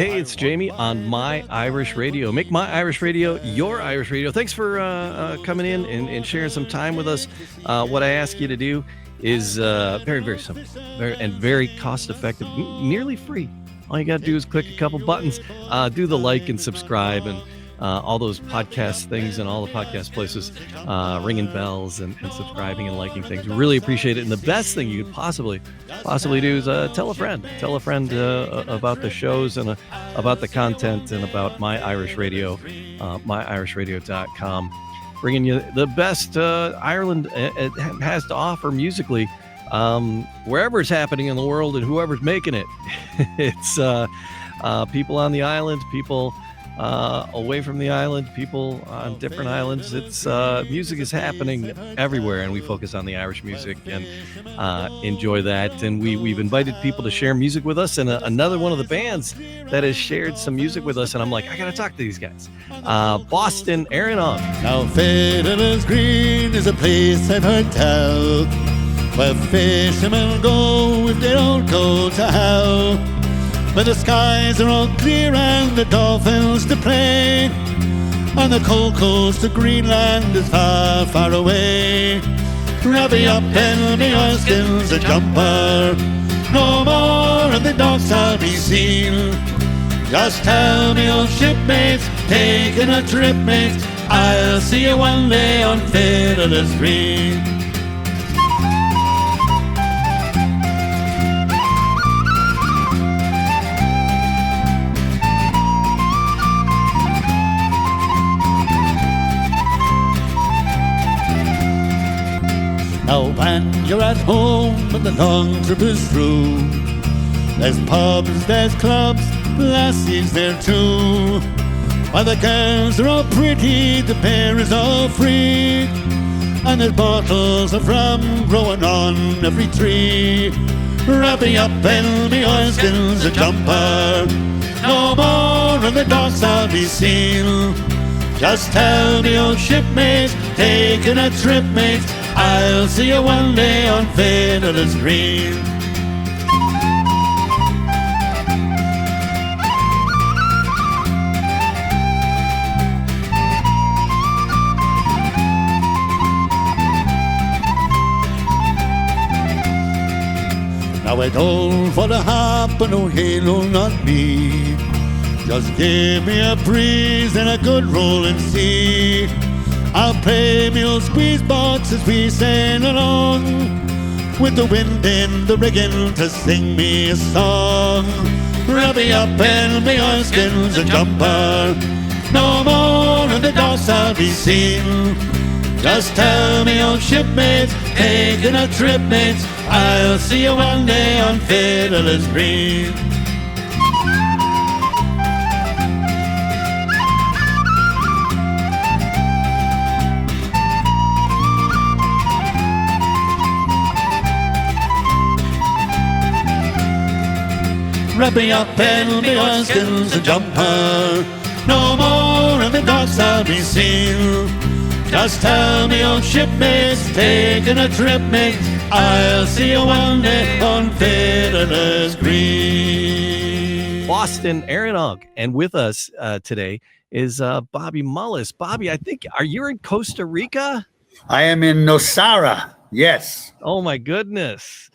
Hey, it's Jamie on My Irish Radio. Make My Irish Radio your Irish radio. Thanks for coming in and sharing some time with us. What I ask you to do is very, very simple and very cost-effective, nearly free. All you got to do is click a couple buttons, do the like and subscribe and all those podcast things and all the podcast places, ringing bells and subscribing and liking things. We really appreciate it. And the best thing you could possibly do is tell a friend about the shows and about the content and about My Irish Radio, myirishradio.com, bringing you the best Ireland has to offer musically, wherever it's happening in the world and whoever's making it. It's people on the island, people away from the island, people on different islands. It's music is happening everywhere, and we focus on the Irish music and enjoy that. And we've invited people to share music with us, and another one of the bands that has shared some music with us, and I'm like, I gotta talk to these guys. Boston, Erin. Now Fiddler's Green is a place I've heard tell, where fishermen go if they don't go to hell. Where the skies are all clear and the dolphins to play, on the cold coast of Greenland is far, far away. Grabby up and the oilskins a jumper, no more of the docks I'll be seen. Just tell me, old shipmates, taking a trip, mates, I'll see you one day on Fiddler's Green. Now when you're at home and the long trip is through, there's pubs, there's clubs, lassies there too. While the girls are all pretty, the beer is all free, and there's bottles of rum growing on every tree. Wrap me up in the oilskins a jumper, no more on the docks I'll be seen. Just tell me, old shipmates, taking a trip, mates, I'll see you one day on Fiddler's Green. Now I don't for the harp and no halo, not me. Just give me a breeze and a good rolling sea. I'll play me old squeeze box as we sail along, with the wind in the rigging to sing me a song. Wrap me up in me oilskins a jumper, no more on the docks I'll be seen. Just tell me, old shipmates, taking a trip, mates, I'll see you one day on Fiddler's Green. Wrap me up in the oilskins a jumper, no more on the docks I'll be seen. Just tell me, old shipmates, taking a trip, mates, I'll see you one day on Fiddler's Green. Boston, Erin, and with us today is Bobby Mullis. Bobby, I think, are you in Costa Rica? I am in Nosara, yes. Oh my goodness.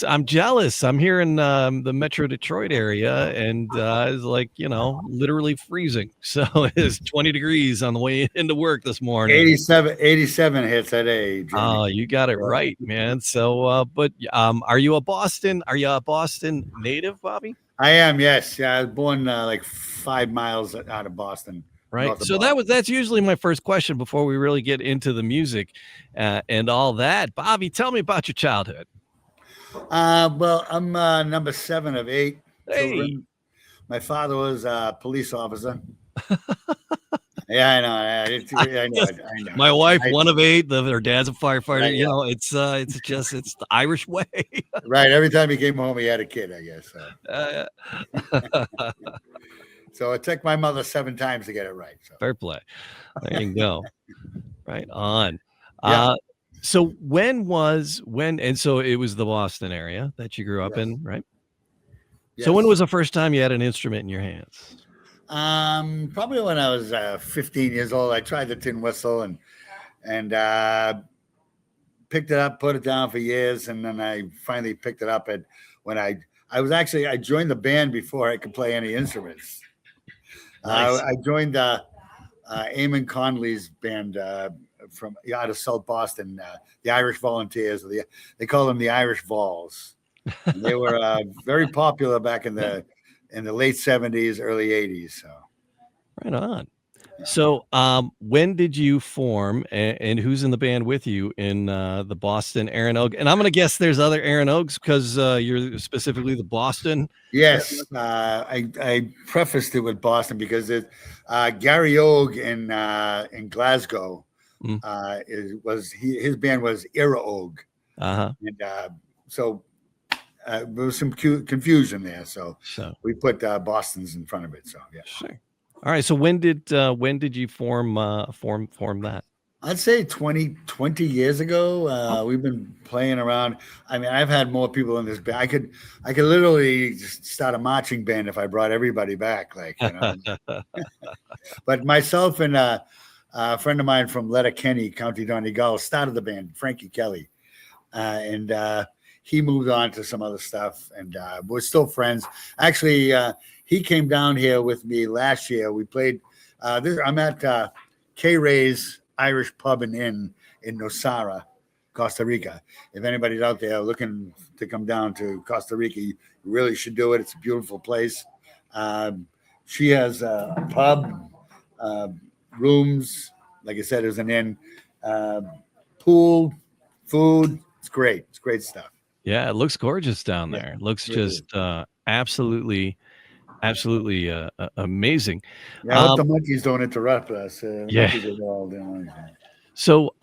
I'm jealous. I'm here in the Metro Detroit area, and it's like, literally freezing. So it's 20 degrees on the way into work this morning. 87 hits today. Oh, you got it right, man. So, but are you a Boston native, Bobby? I am, yes. I was born like 5 miles out of Boston. Right. So that's usually my first question before we really get into the music and all that. Bobby, tell me about your childhood. Well, I'm number 7 of 8 Hey. children. My father was a police officer. Yeah, I know. I know. My wife, 1 of 8. Her dad's a firefighter. Right, it's the Irish way. Right. Every time he came home, he had a kid, I guess. So it took my mother 7 times to get it right. So. Fair play. There you go. Right on. Yeah. So and so it was the Boston area that you grew up in, right? So when was the first time you had an instrument in your hands? Probably when I was 15 years old. I tried the tin whistle and picked it up, put it down for years, and then I finally picked it up when I joined the band before I could play any instruments. Nice. I joined Eamon Conley's band from out of South Boston, the Irish Volunteers. They call them the Irish Vols. And they were very popular back in the late 70s, early 80s. So, right on. So, when did you form, and who's in the band with you in the Boston Erin Oak? And I'm going to guess there's other Erin Oaks because you're specifically the Boston. Yes, I prefaced it with Boston because Gary Ogue in Glasgow his band was Era Ogue, and so there was some confusion there. So we put Boston's in front of it. So yeah, sure. All right. So when did you form that? I'd say 20 years ago. We've been playing around. I mean, I've had more people in this band. I could literally just start a marching band if I brought everybody back. Like, you know. But myself and a friend of mine from Letterkenny, County Donegal, started the band, Frankie Kelly, and he moved on to some other stuff, and we're still friends. Actually, he came down here with me last year. We played. I'm at K Ray's Irish Pub and Inn in Nosara, Costa Rica. If anybody's out there looking to come down to Costa Rica, you really should do it. It's a beautiful place. She has a pub, rooms. Like I said, there's an inn, pool, food. It's great. It's great stuff. Yeah, it looks gorgeous down there. It looks just absolutely amazing. Yeah, I hope the monkeys don't interrupt us. So,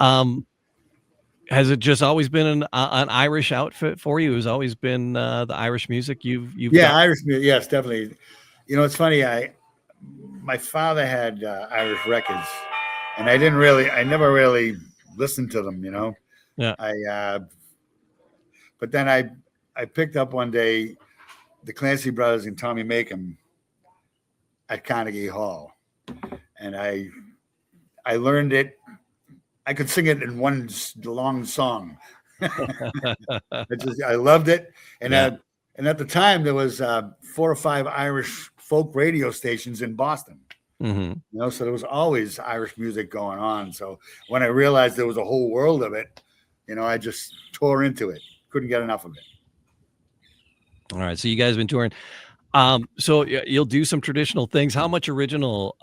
has it just always been an Irish outfit for you? Has always been the Irish music you've Irish music. Yes, definitely. You know, it's funny. My father had Irish records, and I never really listened to them. You know. Yeah. But then I picked up one day the Clancy Brothers and Tommy Makem at Carnegie Hall, and I learned it. I could sing it in one long song. I loved it, and at the time there was 4 or 5 Irish folk radio stations in Boston. Mm-hmm. You know, so there was always Irish music going on. So when I realized there was a whole world of it, you know, I just tore into it. Couldn't get enough of it. All right, so you guys have been touring. So you'll do some traditional things. How much original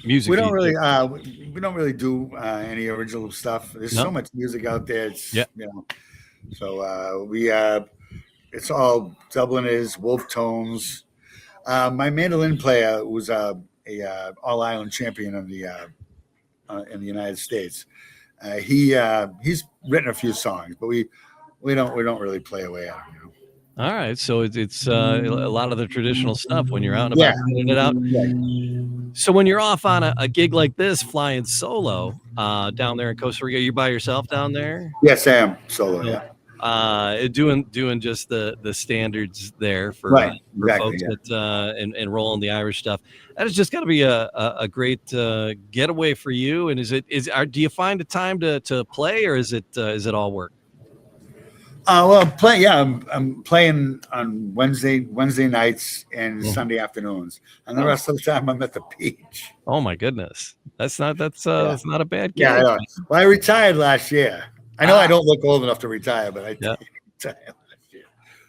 music? We don't really do any original stuff. There's so much music out there. You know, so it's all Dubliners, Wolfe Tones. My mandolin player was a all-island champion in the United States. He's written a few songs, but we don't really play away at him. You know? All right, so it's a lot of the traditional stuff when you're out and about putting it out. So when you're off on a gig like this, flying solo down there in Costa Rica, you're by yourself down there? Yes, I am solo. Yeah. Doing just the standards there for folks that and rolling the Irish stuff. That has just got to be a great getaway for you. And do you find a time to play, or is it all work? Well, I'm playing on Wednesday nights and Sunday afternoons, and the rest of the time I'm at the beach. Oh my goodness, that's not a bad gig. Yeah, I know. Well, I retired last year. I know I don't look old enough to retire, but I retired last year.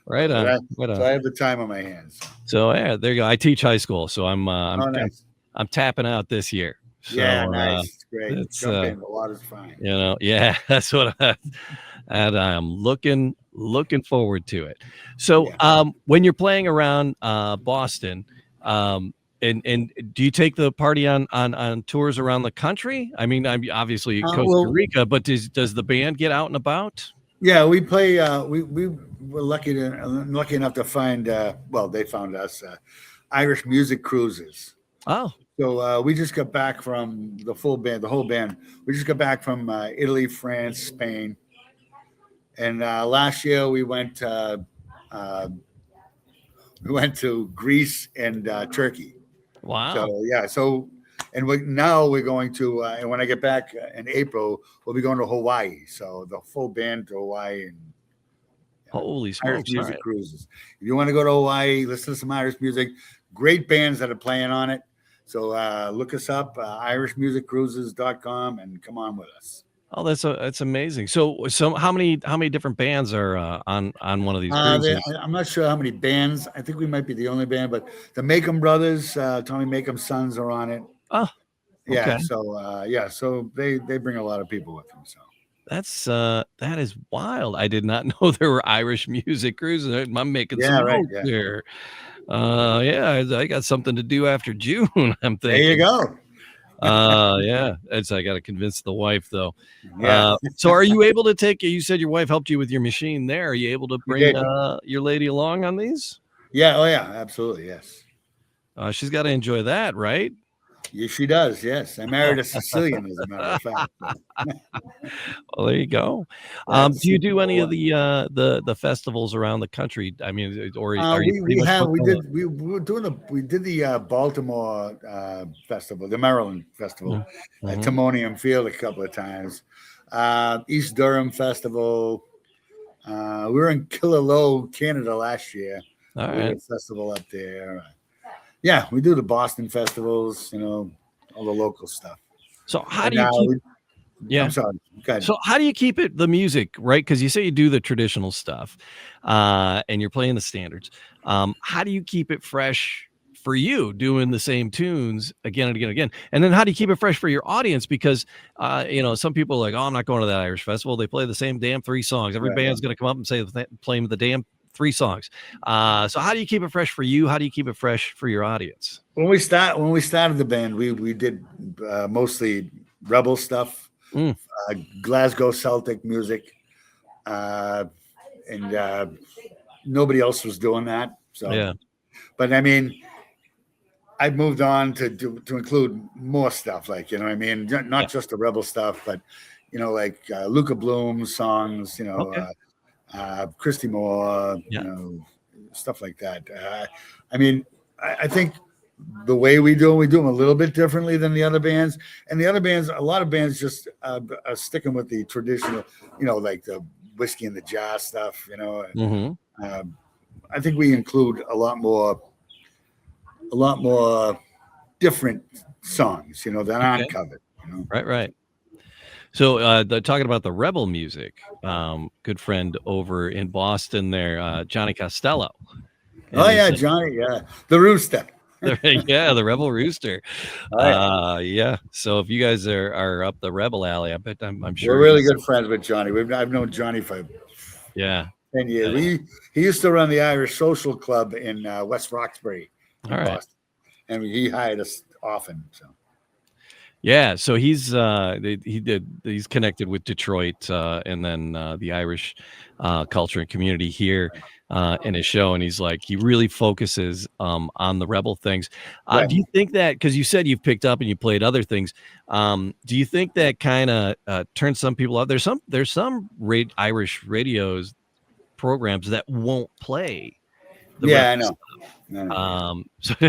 Right on. So I have the time on my hands. So there you go. I teach high school, so I'm tapping out this year. So, nice. It's great. Jumping in the water's fine. You know, that's what and I'm looking forward to it. So when you're playing around Boston, and do you take the party on tours around the country? I mean, I'm obviously Costa Rica, but does the band get out and about? Yeah, we play. We were lucky enough to find. They found us Irish music cruises. Oh. So we just got back from the whole band. We just got back from Italy, France, Spain. And last year we went We went to Greece and Turkey. Wow. So yeah, and now we're going to, and when I get back in April, we'll be going to Hawaii. So the full band to Hawaii and Holy Irish smokes! All music right. cruises. If you want to go to Hawaii, listen to some Irish music. Great bands that are playing on it. So look us up, irishmusiccruises.com, and come on with us. Oh, that's amazing. So how many different bands are on one of these cruises? I'm not sure how many bands. I think we might be the only band, but the Macom Brothers, Tommy Macom's sons are on it. Oh, Yeah. okay. So they bring a lot of people with them. So That is wild. I did not know there were Irish music cruises. I'm making yeah, some right. notes Yeah. here. Yeah, I got something to do after June. I'm There you thinking. go. Yeah, I got to convince the wife though. Yeah. So are you able to take? You said your wife helped you with your machine there. Are you able to We bring did. your lady along on these? Yeah. Oh, yeah. Absolutely. Yes. She's got to enjoy that, right? Yes, she does. Yes. I married a Sicilian, as a matter of fact. Well, there you go. That's Do you do any of one. the festivals around the country? I mean, or are you pretty We much have booked on the- we did the Baltimore festival, the Maryland festival at Mhm. Timonium Field a couple of times. East Durham festival. We were in Killaloe, Canada last year. All We did right. a festival up there. Yeah, we do the Boston festivals, all the local stuff. So how And do you keep? Yeah. I'm sorry. Go So how do you keep it the music, right? Because you say you do the traditional stuff, and you're playing the standards. How do you keep it fresh for you, doing the same tunes again and again and again? And then how do you keep it fresh for your audience? Because some people are like, oh, I'm not going to that Irish festival. They play the same damn 3 songs. Every Right, band's going to come up and say playing the damn 3 songs. So how do you keep it fresh for you? How do you keep it fresh for your audience? When we started the band, we did mostly rebel stuff. Mm. Glasgow Celtic music, and nobody else was doing that. So, Yeah. But I mean, I moved on to include more stuff, like what I mean, not just the rebel stuff, but like Luca Bloom songs, Okay. Christy Moore, Yeah. stuff like that. I mean, I think the way we do them a little bit differently than the other bands. And the other bands, a lot of bands just are sticking with the traditional, like the whiskey in the jar stuff. Mm-hmm. I think we include a lot more different songs, that aren't covered. Right. So talking about the rebel music, good friend over in Boston there, Johnny Costello. Oh yeah, Johnny, yeah, the Rooster. Yeah, the Rebel Rooster. Right. Yeah. So if you guys are up the Rebel alley, I bet I'm sure We're really good friends with Johnny. I've known Johnny for 10 years. Yeah. He used to run the Irish Social Club in West Roxbury, in All right. Boston, and he hired us often. So Yeah, so he's connected with Detroit and then the Irish culture and community here in his show, and he's like he really focuses on the rebel things. Right. Do you think that because you said you've picked up and you played other things, do you think that kind of turns some people off? There's some Irish radios programs that won't play the Yeah, I rebel know. stuff.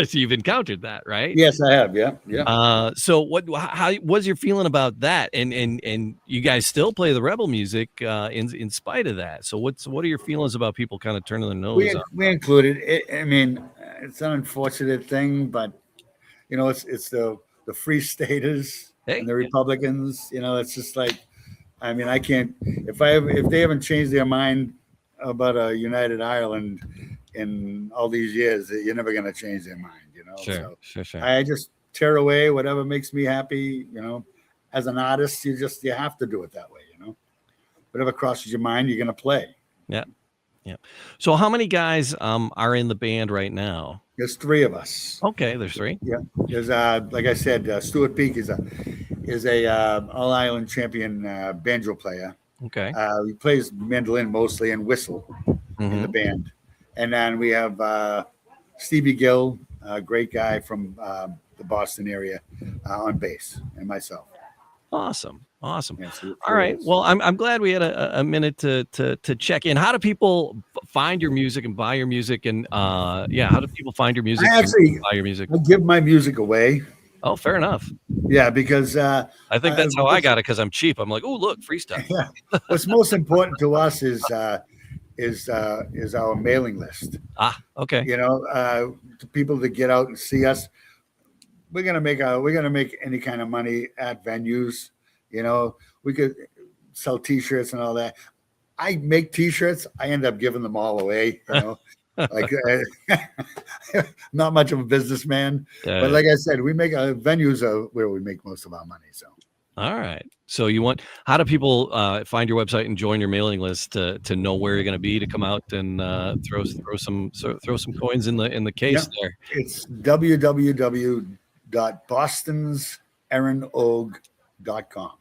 So you've encountered that, right? Yes, I have. Yeah. So how was your feeling about that? And you guys still play the rebel music in spite of that. So what are your feelings about people kind of turning their nose up? We included it. I mean, it's an unfortunate thing, but it's the free staters and the Republicans. It's just like, I mean, I can't if they haven't changed their mind about a united Ireland in all these years, you're never going to change their mind. Sure. I just tear away whatever makes me happy. As an artist, you have to do it that way. Whatever crosses your mind, you're going to play. Yeah. So how many guys are in the band right now? There's 3 of us. Okay, there's 3. Yeah. There's like I said, Stuart Peak is a All Ireland champion banjo player. Okay. He plays mandolin mostly and whistle in the band. And then we have Stevie Gill, a great guy from the Boston area, on bass, and myself. Awesome. Awesome. Yes, it All right. is. Well, I'm glad we had a minute to check in. How do people find your music and buy your music? And how do people find your music I and actually buy your music? I give my music away. Oh, fair enough. Yeah, because I think that's how I got it because I'm cheap. I'm like, oh, look, free stuff. yeah, what's most important to us is our mailing list. Ah, okay. You know, to people to get out and see us. We're gonna make any kind of money at venues. You know, we could sell T-shirts and all that. I make T-shirts. I end up giving them all away. You know, like not much of a businessman, but like I said, we make venues where we make most of our money. So. All right. So how do people find your website and join your mailing list to know where you're going to be to come out and throw some coins in the case there? It's www.bostonserinOg.com.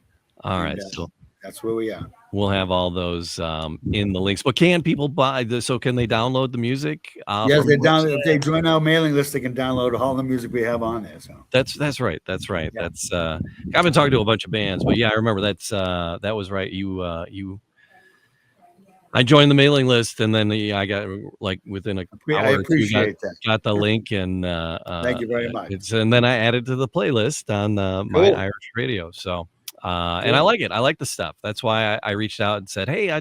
All right. So that's where we are. We'll have all those in the links. But can people buy this? So can they download the music? Yes, if they join our mailing list, they can download all the music we have on there. So that's right. That's right. Yeah. That's I've been talking to a bunch of bands, but yeah, I remember that was right. I joined the mailing list, and then I got like within a hour I appreciate that. Got the link, and thank you very much. And then I added to the playlist on my Irish radio. So. And I like it. I like the stuff. That's why I reached out and said, "Hey, I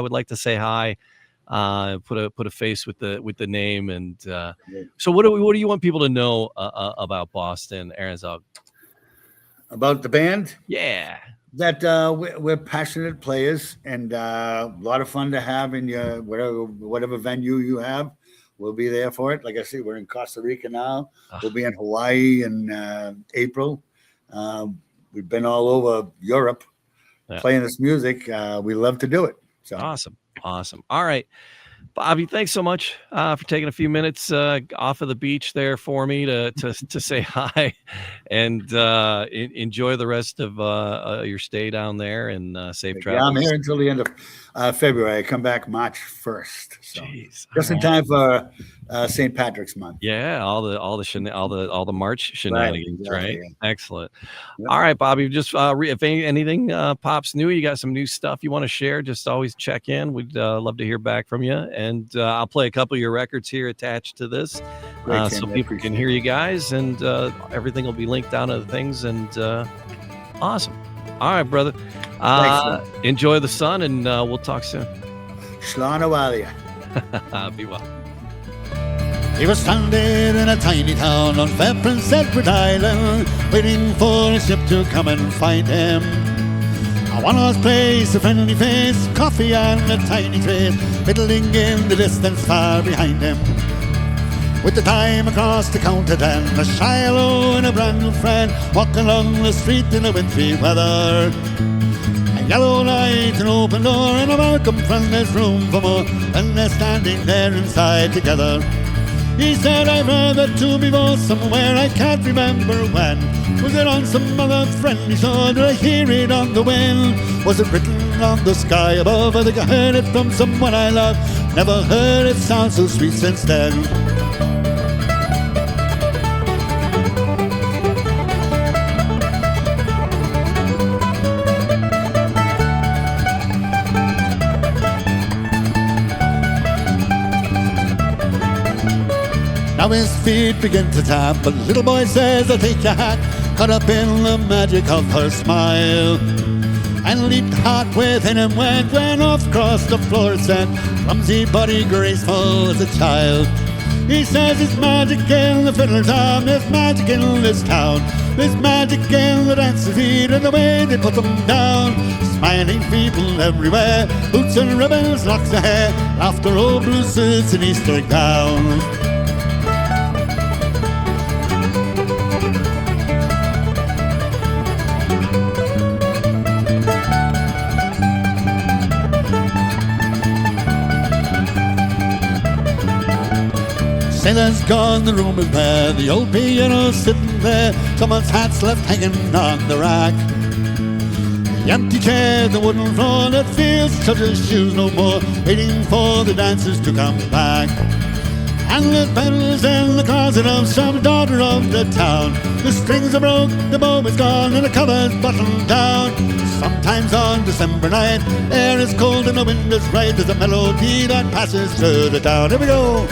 would like to say hi, put a face with the name." And so, what do you want people to know about Boston, Erin? About the band? Yeah, that we're passionate players and a lot of fun to have in your whatever venue you have. We'll be there for it. Like I said, we're in Costa Rica now. We'll be in Hawaii in April. We've been all over Europe playing this music. We love to do it. So awesome. All right, Bobby, thanks so much for taking a few minutes off of the beach there for me to say hi and enjoy the rest of your stay down there and safe travels. I'm here until the end of February. I come back March 1st. So Jeez. Just in time for St. Patrick's month. Yeah, all the March shenanigans, right? Yeah. Excellent. Yep. All right, Bobby. Just if anything pops new, you got some new stuff you want to share, just always check in. We'd love to hear back from you. And I'll play a couple of your records here attached to this, so people can hear you guys, and everything will be linked down to the things. And awesome. All right, brother. Thanks, enjoy the sun, and we'll talk soon. Shlana Walia. Be well. He was stranded in a tiny town on Fair Prince Edward Island, waiting for a ship to come and find him. A one-horse place, a friendly face, coffee and a tiny tray, fiddling in the distance far behind him. With the time across the counter then, a Shiloh and a brand new friend, walking along the street in the wintry weather. A yellow light, an open door, and a welcome from this room for more, when they're standing there inside together. He said, I've heard that to before somewhere, I can't remember when. Was it on some other friendly shore? Did I hear it on the wind? Was it written on the sky above? I think I heard it from someone I love. Never heard it sound so sweet since then. Now his feet begin to tap, but little boy says, I'll take your hat, caught up in the magic of her smile. And leaped hot within him went off across the floor, said, clumsy body graceful as a child. He says there's magic in the fiddler's arm, there's magic in this town, there's magic in the dancing feet and the way they put them down. Smiling people everywhere, boots and ribbons, locks of hair, laughter, old blue suits and Easter gowns. Sailor's gone, the room is bare, the old piano's sitting there, someone's hat's left hanging on the rack. The empty chair, the wooden floor that feels judge's shoes no more, waiting for the dancers to come back. and the bells in the closet of some daughter of the town. The strings are broke, the bow is gone, and the cover's buttoned down. Sometimes on December night, air is cold and the wind is right. There's a melody that passes through the town. Here we go.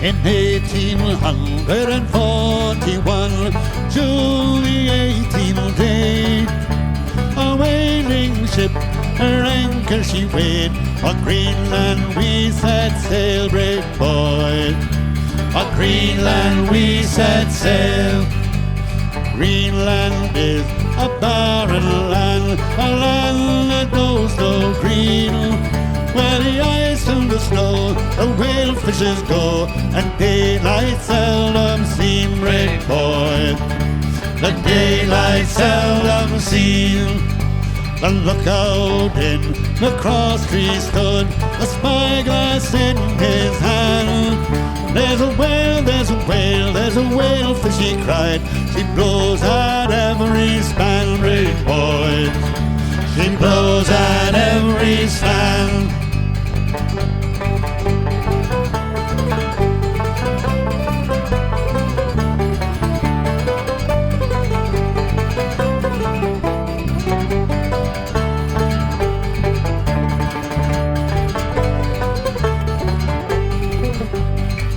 In 1841, June the 18th day, a whaling ship, her anchor she weighed, on Greenland we set sail, brave boy. On Greenland we set sail. Greenland is a barren land, a land that knows no green. Where the ice and the snow, the whale fishes go, and daylight seldom seen, brave boy. The daylight seldom seen. The lookout in the cross tree stood, a spyglass in his hand. There's a whale, there's a whale, there's a whale fish, he cried. She blows at every span, brave boy. She blows at every span.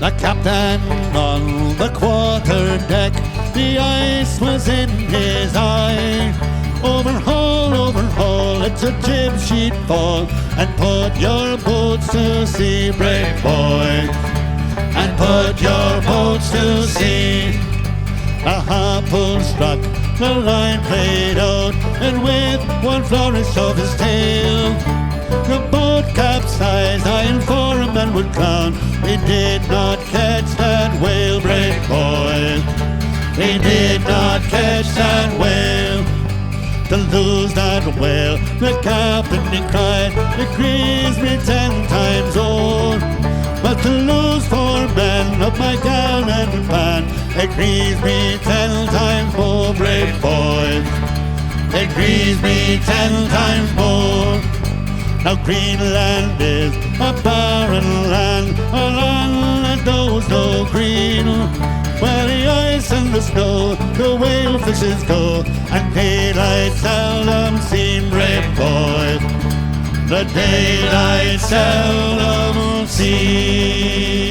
The captain on the quarter deck, the ice was in his eye. Overhaul, it's a jib sheet fall, and put your boats to sea, brave boy. And put your boats to sea. A harpoon struck, the line played out, and with one flourish of his tail, the boat capsized, I for a man would crown. We did not catch that whale, brave boy. We did not catch that whale. To lose that whale, the captain he cried, it grieves me 10 times o'er. But to lose 4 men of my gallant band, it grieves me 10 times more, brave boy. It grieves me 10 times more. Now Greenland is a barren land, a land that knows no green. Where the ice and the snow, the whale fishes go, and daylight seldom seen, brave boy. The daylight seldom seen.